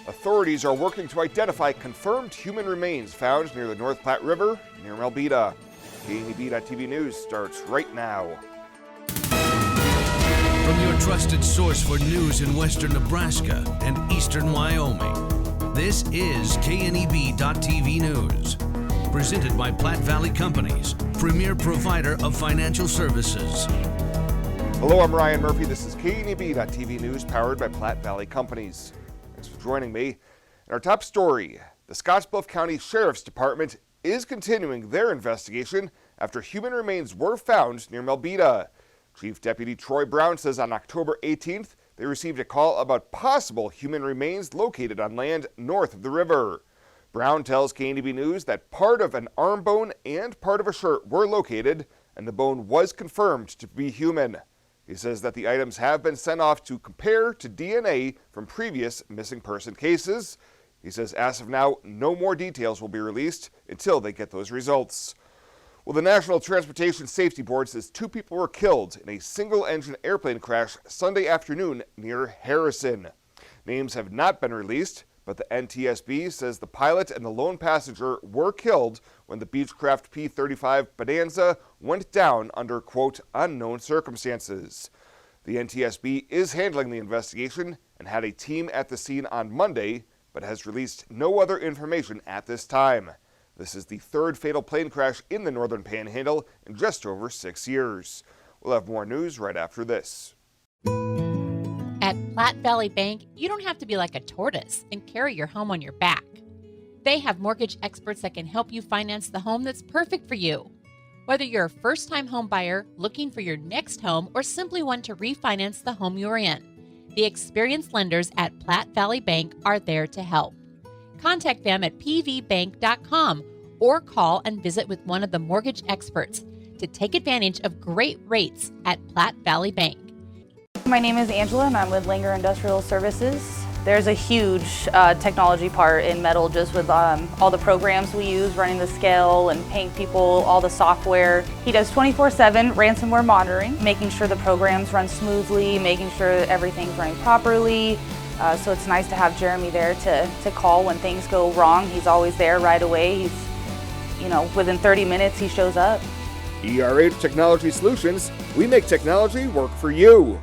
Authorities are working to identify confirmed human remains found near the North Platte River near Melbeta. KNEB.TV News starts right now. From your trusted source for news in western Nebraska and eastern Wyoming, this is KNEB.TV News. Presented by Platte Valley Companies, premier provider of financial services. Hello, I'm Ryan Murphy. This is KNEB.TV News powered by Platte Valley Companies. Thanks for joining me. In our top story, the Scottsbluff County Sheriff's Department is continuing their investigation after human remains were found near Melbeta. Chief Deputy Troy Brown says on October 18th, they received a call about possible human remains located on land north of the river. Brown tells KNEB News that part of an arm bone and part of a shirt were located, and the bone was confirmed to be human. He says that the items have been sent off to compare to DNA from previous missing person cases. He says as of now, no more details will be released until they get those results. Well, the National Transportation Safety Board says 2 people were killed in a single-engine airplane crash Sunday afternoon near Harrison. Names have not been released, but the NTSB says the pilot and the lone passenger were killed when the Beechcraft P-35 Bonanza went down under, quote, unknown circumstances. The NTSB is handling the investigation and had a team at the scene on Monday, but has released no other information at this time. This is the 3rd fatal plane crash in the Northern Panhandle in just over 6 years. We'll have more news right after this. At Platte Valley Bank, you don't have to be like a tortoise and carry your home on your back. They have mortgage experts that can help you finance the home that's perfect for you. Whether you're a first-time home buyer looking for your next home or simply want to refinance the home you're in, the experienced lenders at Platte Valley Bank are there to help. Contact them at pvbank.com or call and visit with one of the mortgage experts to take advantage of great rates at Platte Valley Bank. My name is Angela and I'm with Langer Industrial Services. There's a huge technology part in metal just with all the programs we use, running the scale and paying people, all the software. He does 24/7 ransomware monitoring, making sure the programs run smoothly, making sure everything's running properly. So it's nice to have Jeremy there to call when things go wrong. He's always there right away. He's, within 30 minutes he shows up. ERH Technology Solutions, we make technology work for you.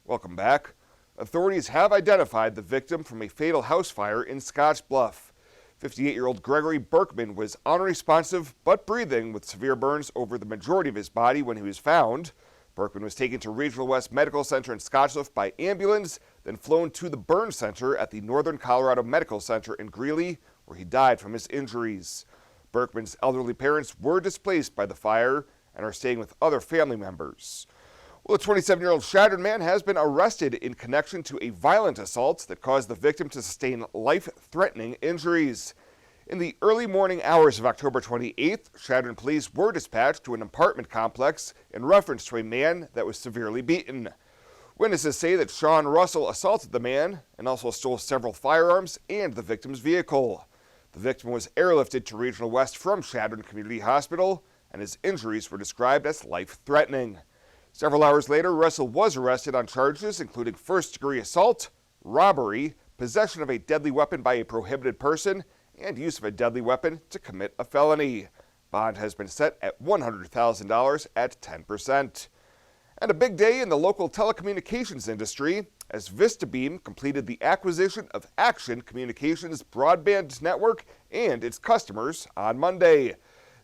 Welcome back. Authorities have identified the victim from a fatal house fire in Scottsbluff. 58-year-old Gregory Berkman was unresponsive but breathing with severe burns over the majority of his body when he was found. Berkman was taken to Regional West Medical Center in Scottsbluff by ambulance, then flown to the burn center at the Northern Colorado Medical Center in Greeley, where he died from his injuries. Berkman's elderly parents were displaced by the fire and are staying with other family members. Well, a 27-year-old Chadron man has been arrested in connection to a violent assault that caused the victim to sustain life-threatening injuries. In the early morning hours of October 28th, Chadron police were dispatched to an apartment complex in reference to a man that was severely beaten. Witnesses say that Sean Russell assaulted the man and also stole several firearms and the victim's vehicle. The victim was airlifted to Regional West from Chadron Community Hospital, and his injuries were described as life-threatening. Several hours later, Russell was arrested on charges including first-degree assault, robbery, possession of a deadly weapon by a prohibited person, and use of a deadly weapon to commit a felony. Bond has been set at $100,000 at 10%. And a big day in the local telecommunications industry as VistaBeam completed the acquisition of Action Communications broadband network and its customers on Monday.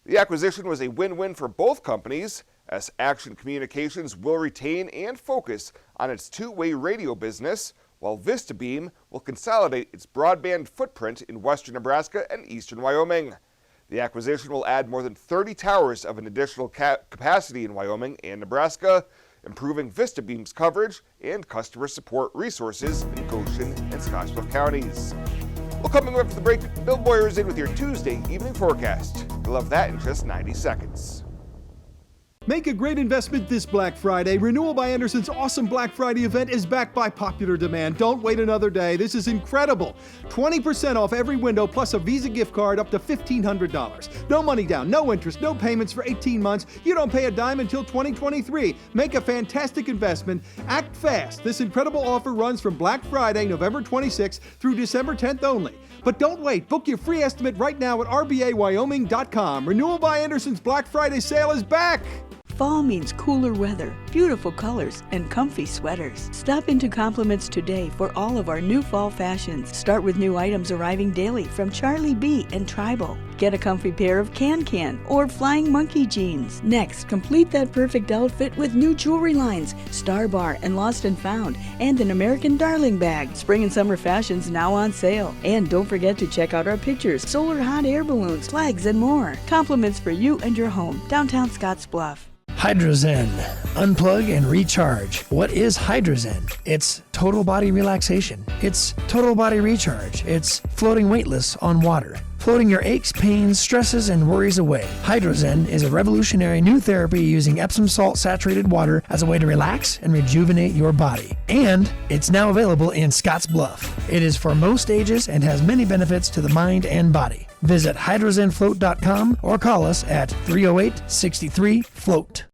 The acquisition was a win-win for both companies, as Action Communications will retain and focus on its two-way radio business, while VistaBeam will consolidate its broadband footprint in western Nebraska and eastern Wyoming. The acquisition will add more than 30 towers of an additional capacity in Wyoming and Nebraska. improving VistaBeam's coverage and customer support resources in Goshen and Scottsbluff counties. Well, coming up after the break, Bill Boyer is in with your Tuesday evening forecast. You'll love that in just 90 seconds. Make a great investment this Black Friday. Renewal by Anderson's awesome Black Friday event is backed by popular demand. Don't wait another day. This is incredible. 20% off every window plus a Visa gift card up to $1,500. No money down, no interest, no payments for 18 months. You don't pay a dime until 2023. Make a fantastic investment. Act fast. This incredible offer runs from Black Friday, November 26th through December 10th only. But don't wait. Book your free estimate right now at rbawyoming.com. Renewal by Anderson's Black Friday sale is back. Fall means cooler weather, beautiful colors, and comfy sweaters. Stop into Compliments today for all of our new fall fashions. Start with new items arriving daily from Charlie B and Tribal. Get a comfy pair of Can or Flying Monkey jeans. Next, complete that perfect outfit with new jewelry lines, Star Bar and Lost and Found, and an American Darling bag. Spring and summer fashions now on sale. And don't forget to check out our pictures, solar hot air balloons, flags, and more. Compliments for you and your home, downtown Scottsbluff. Hydrozen. Unplug and recharge. What is Hydrozen? It's total body relaxation. It's total body recharge. It's floating weightless on water. Floating your aches, pains, stresses, and worries away. Hydrozen is a revolutionary new therapy using Epsom salt saturated water as a way to relax and rejuvenate your body. And it's now available in Scottsbluff. It is for most ages and has many benefits to the mind and body. Visit hydrozenfloat.com or call us at 308-63-FLOAT.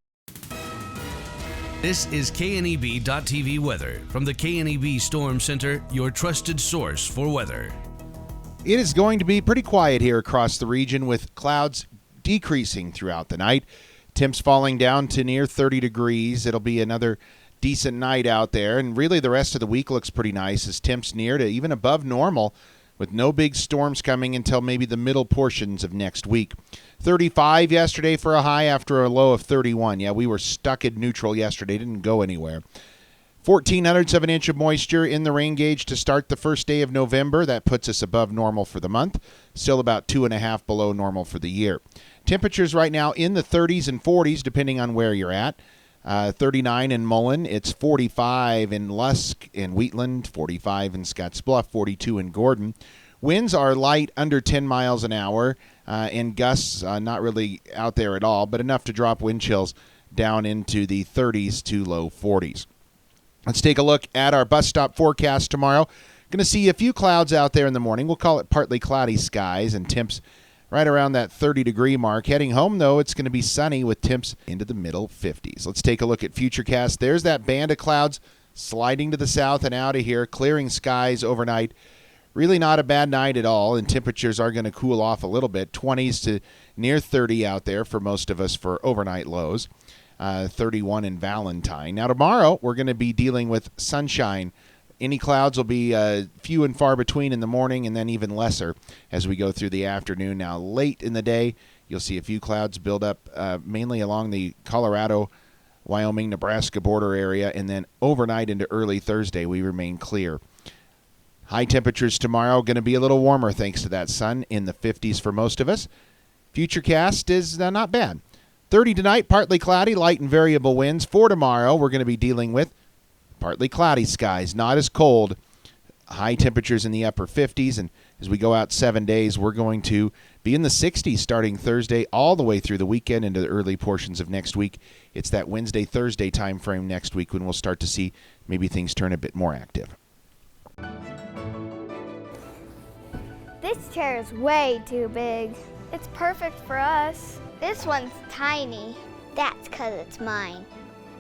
This is KNEB.TV weather from the KNEB Storm Center, your trusted source for weather. It is going to be pretty quiet here across the region with clouds decreasing throughout the night. Temps falling down to near 30 degrees. It'll be another decent night out there. And really the rest of the week looks pretty nice as temps near to even above normal with no big storms coming until maybe the middle portions of next week. 35 yesterday for a high after a low of 31. Yeah, we were stuck in neutral yesterday. Didn't go anywhere. 0.14 of an inch of moisture in the rain gauge to start the first day of November. That puts us above normal for the month. Still about 2.5 below normal for the year. Temperatures right now in the 30s and 40s, depending on where you're at. 39 in Mullen. It's 45 in Lusk and Wheatland. 45 in Scottsbluff. 42 in Gordon. Winds are light, under 10 miles an hour, and gusts not really out there at all, but enough to drop wind chills down into the 30s to low 40s. Let's take a look at our bus stop forecast tomorrow. Going to see a few clouds out there in the morning. We'll call it partly cloudy skies and temps right around that 30-degree mark. Heading home, though, it's going to be sunny with temps into the middle 50s. Let's take a look at Futurecast. There's that band of clouds sliding to the south and out of here, clearing skies overnight. Really not a bad night at all, and temperatures are going to cool off a little bit. 20s to near 30 out there for most of us for overnight lows. 31 in Valentine. Now tomorrow we're going to be dealing with sunshine. Any clouds will be few and far between in the morning and then even lesser as we go through the afternoon. Now late in the day you'll see a few clouds build up mainly along the Colorado, Wyoming, Nebraska border area, and then overnight into early Thursday we remain clear. High temperatures tomorrow going to be a little warmer thanks to that sun, in the 50s for most of us. Futurecast is not bad. 30 tonight, partly cloudy, light and variable winds. For tomorrow, we're going to be dealing with partly cloudy skies, not as cold. High temperatures in the upper 50s, and as we go out 7 days, we're going to be in the 60s starting Thursday all the way through the weekend into the early portions of next week. It's that Wednesday, Thursday time frame next week when we'll start to see maybe things turn a bit more active. This chair is way too big. It's perfect for us. This one's tiny. That's 'cause it's mine.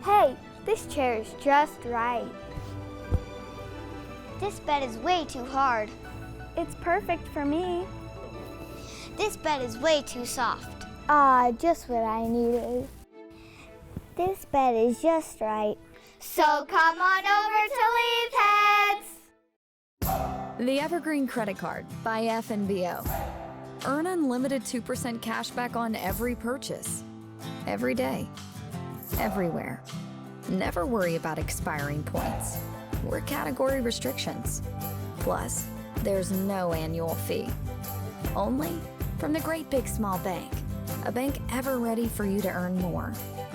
Hey, this chair is just right. This bed is way too hard. It's perfect for me. This bed is way too soft. Just what I needed. This bed is just right. So come on over to Leeds Heads. The Evergreen Credit Card by FNBO. Earn unlimited 2% cash back on every purchase. Every day. Everywhere. Never worry about expiring points or category restrictions. Plus, there's no annual fee. Only from the Great Big Small Bank. A bank ever ready for you to earn more,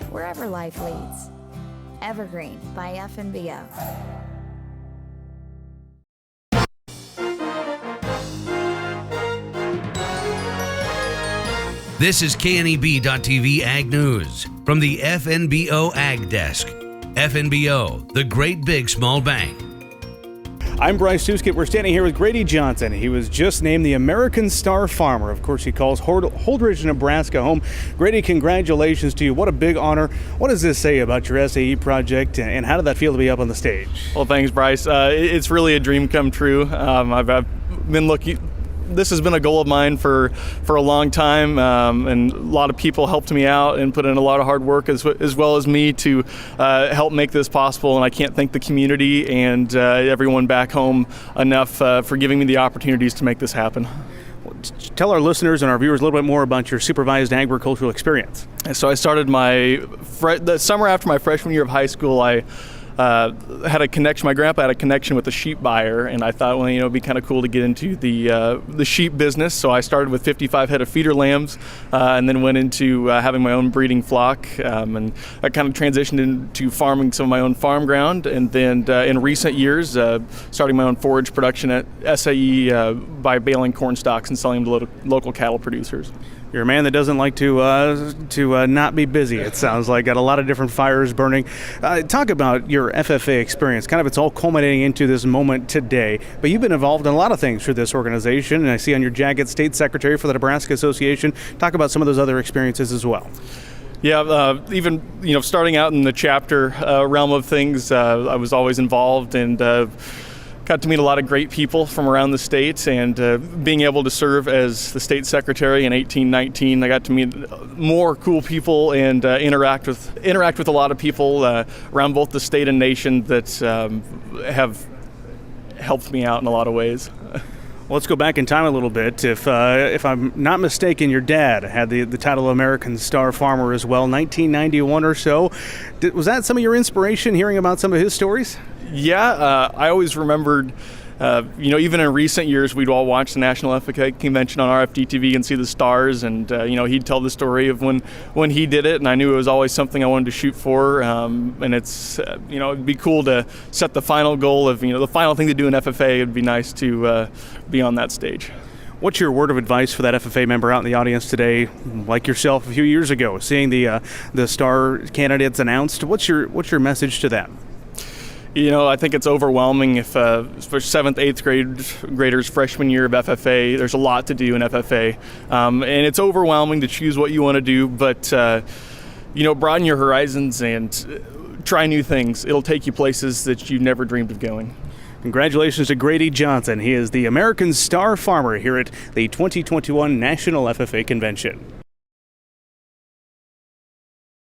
wherever life leads. Evergreen by FNBO. This is KNEB.TV Ag News from the FNBO Ag Desk. FNBO, the great big small bank. I'm Bryce Tuskett. We're standing here with Grady Johnson. He was just named the American Star Farmer. Of course, he calls Holdridge, Nebraska home. Grady, congratulations to you. What a big honor. What does this say about your SAE project, and how did that feel to be up on the stage? Well, thanks, Bryce. It's really a dream come true. I've been looking. This has been a goal of mine for a long time, and a lot of people helped me out and put in a lot of hard work as well as me to help make this possible. And I can't thank the community and everyone back home enough for giving me the opportunities to make this happen. Tell our listeners and our viewers a little bit more about your supervised agricultural experience. So I started the summer after my freshman year of high school. I had a connection. My grandpa had a connection with a sheep buyer, and I thought, well, it'd be kind of cool to get into the sheep business. So I started with 55 head of feeder lambs, and then went into having my own breeding flock, and I kind of transitioned into farming some of my own farm ground, and then in recent years, starting my own forage production at SAE by baling corn stalks and selling them to local cattle producers. You're a man that doesn't like to not be busy, it sounds like. Got a lot of different fires burning. Talk about your FFA experience. Kind of it's all culminating into this moment today. But you've been involved in a lot of things for this organization, and I see on your jacket, State Secretary for the Nebraska Association. Talk about some of those other experiences as well. Yeah, even starting out in the chapter realm of things, I was always involved and got to meet a lot of great people from around the state, and being able to serve as the state secretary in 1819, I got to meet more cool people and interact with a lot of people around both the state and nation that have helped me out in a lot of ways. Well, let's go back in time a little bit. If I'm not mistaken, your dad had the title of American Star Farmer as well, 1991 or so. Was that some of your inspiration, hearing about some of his stories? Yeah, I always remembered, even in recent years, we'd all watch the National FFA Convention on RFD TV and see the stars, and, he'd tell the story of when he did it, and I knew it was always something I wanted to shoot for, and it's, it'd be cool to set the final goal of, the final thing to do in FFA. It'd be nice to be on that stage. What's your word of advice for that FFA member out in the audience today, like yourself a few years ago, seeing the star candidates announced? What's your message to them? I think it's overwhelming if for 7th, 8th graders freshman year of FFA, there's a lot to do in FFA. And it's overwhelming to choose what you want to do, but, broaden your horizons and try new things. It'll take you places that you never dreamed of going. Congratulations to Grady Johnson. He is the American Star Farmer here at the 2021 National FFA Convention.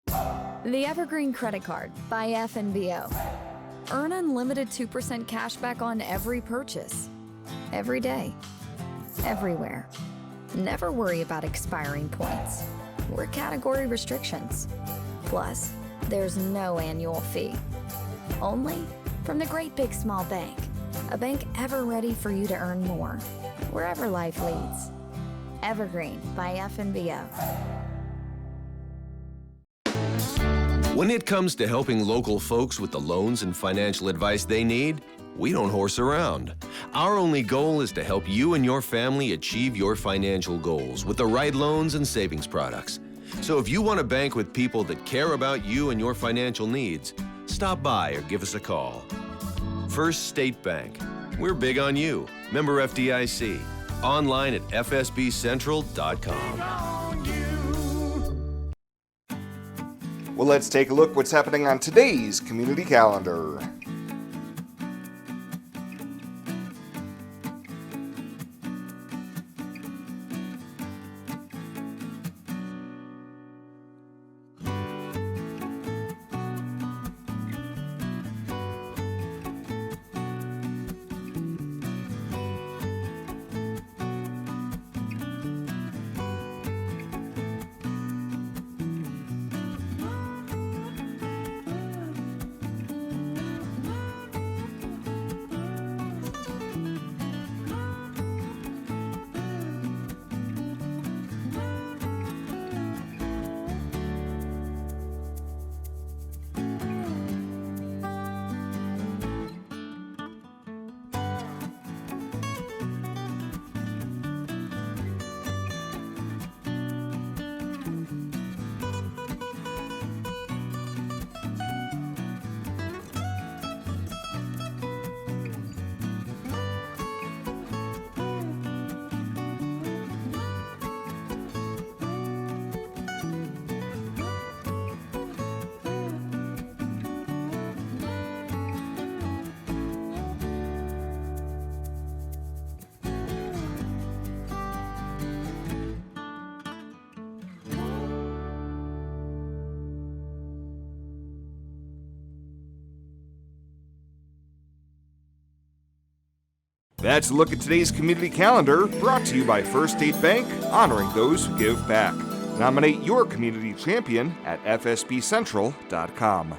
The Evergreen Credit Card by FNBO. Earn unlimited 2% cash back on every purchase. Every day. Everywhere. Never worry about expiring points or category restrictions. Plus, there's no annual fee. Only from the great big small bank. A bank ever ready for you to earn more, wherever life leads. Evergreen by FNBO. When it comes to helping local folks with the loans and financial advice they need, we don't horse around. Our only goal is to help you and your family achieve your financial goals with the right loans and savings products. So if you want to bank with people that care about you and your financial needs, stop by or give us a call. First State Bank. We're big on you. Member FDIC. Online at fsbcentral.com. Well, let's take a look what's happening on today's community calendar. That's a look at today's community calendar, brought to you by First State Bank, honoring those who give back. Nominate your community champion at fsbcentral.com.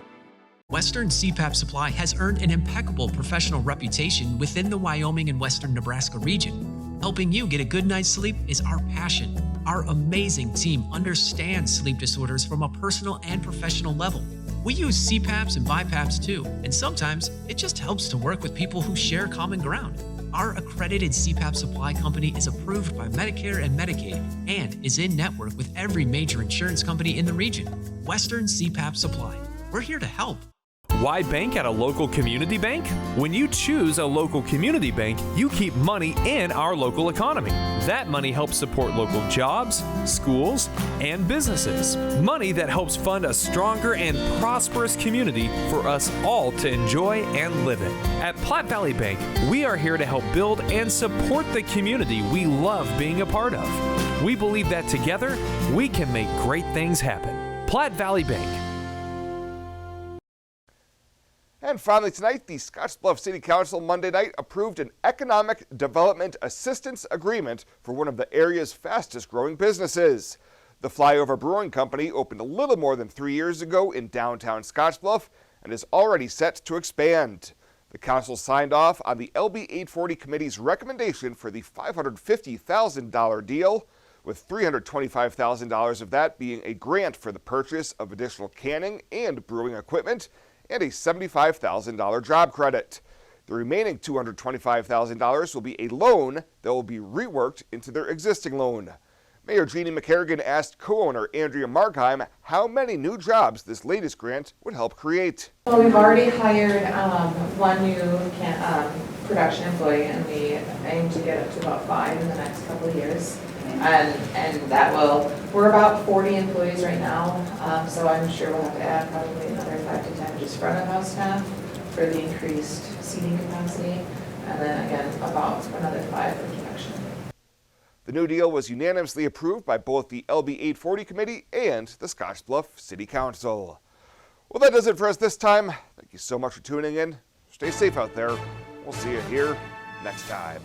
Western CPAP Supply has earned an impeccable professional reputation within the Wyoming and Western Nebraska region. Helping you get a good night's sleep is our passion. Our amazing team understands sleep disorders from a personal and professional level. We use CPAPs and BiPAPs too, and sometimes it just helps to work with people who share common ground. Our accredited CPAP supply company is approved by Medicare and Medicaid and is in network with every major insurance company in the region. Western CPAP Supply. We're here to help. Why bank at a local community bank? When you choose a local community bank, you keep money in our local economy. That money helps support local jobs, schools, and businesses. Money that helps fund a stronger and prosperous community for us all to enjoy and live in. At Platte Valley Bank, we are here to help build and support the community we love being a part of. We believe that together, we can make great things happen. Platte Valley Bank. And finally tonight, the Scottsbluff City Council Monday night approved an Economic Development Assistance Agreement for one of the area's fastest growing businesses. The Flyover Brewing Company opened a little more than 3 years ago in downtown Scottsbluff and is already set to expand. The council signed off on the LB 840 committee's recommendation for the $550,000 deal, with $325,000 of that being a grant for the purchase of additional canning and brewing equipment, and a $75,000 job credit. The remaining $225,000 will be a loan that will be reworked into their existing loan. Mayor Jeannie McCarrigan asked co-owner Andrea Markheim how many new jobs this latest grant would help create. Well, we've already hired one new production employee, and we aim to get up to about 5 in the next couple of years. And that we're about 40 employees right now, so I'm sure we'll have to add probably another 5 to 10 just front of house staff for the increased seating capacity, and then again about another 5 for production. The new deal was unanimously approved by both the LB 840 committee and the Scottsbluff City Council. Well, that does it for us this time. Thank you so much for tuning in. Stay safe out there. We'll see you here next time.